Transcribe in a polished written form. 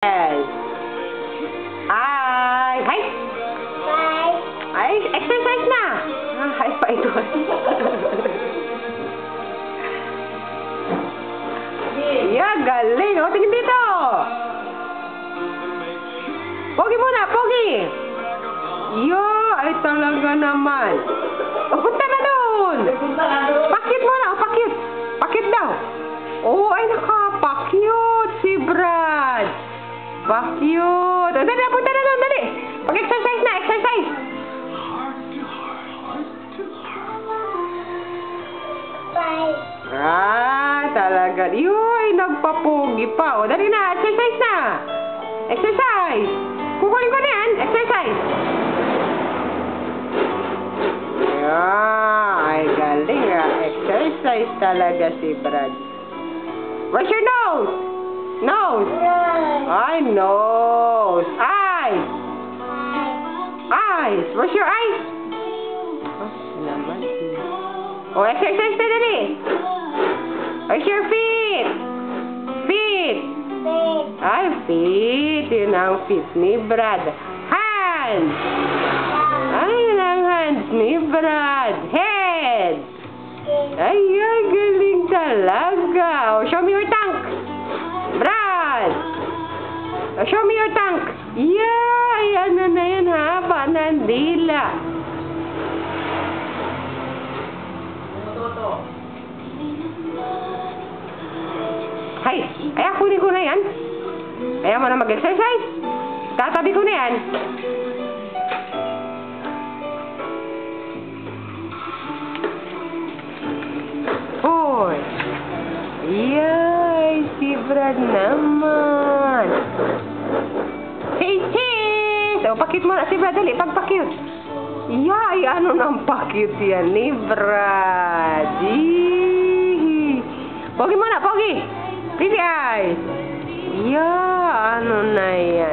Yes. Hi. Hi. Ay, exercise na. Hi pa ito. Yeah, galing. O, tingin dito. Pogi muna, pogi. Ay talaga naman. O, punta na doon. Pakit muna, o, pakit. Pakit daw. Ay nakapakyut si Brad. Pakyut. O, dali, punta na doon, dali. Pag-exercise na, exercise. Talaga. Nagpapugi pa. O, dali na, exercise na. Exercise. Kukunin ko na yan, exercise. Ay, galing ah. Exercise talaga si Brad. Where's your nose? Nose. Ay, nose. Eyes. Eyes. Where's your eyes? Naman. Oh, exercise na dali. Where's your feet? Feet. Ay, feet. Yun ang feet ni Brad. Hands. Ay, yun ang hands ni Brad. Head. Ay, galing talaga. Oh, show me your tank. Brad. Oh, show me your tank. Ay, ano na yan, haba ng dila. Ay, kunin ko na yan. Ayaw mo na mag-exercise. Tatabi ko na yan. Hoy. Si Brad naman. Hey, cheese! O, pakit mo na si Brad. Dali, pagpakit. Ano nang pakit yan ni Brad? Pogi mo na, pogi! Pretty eyes! Ano na yan?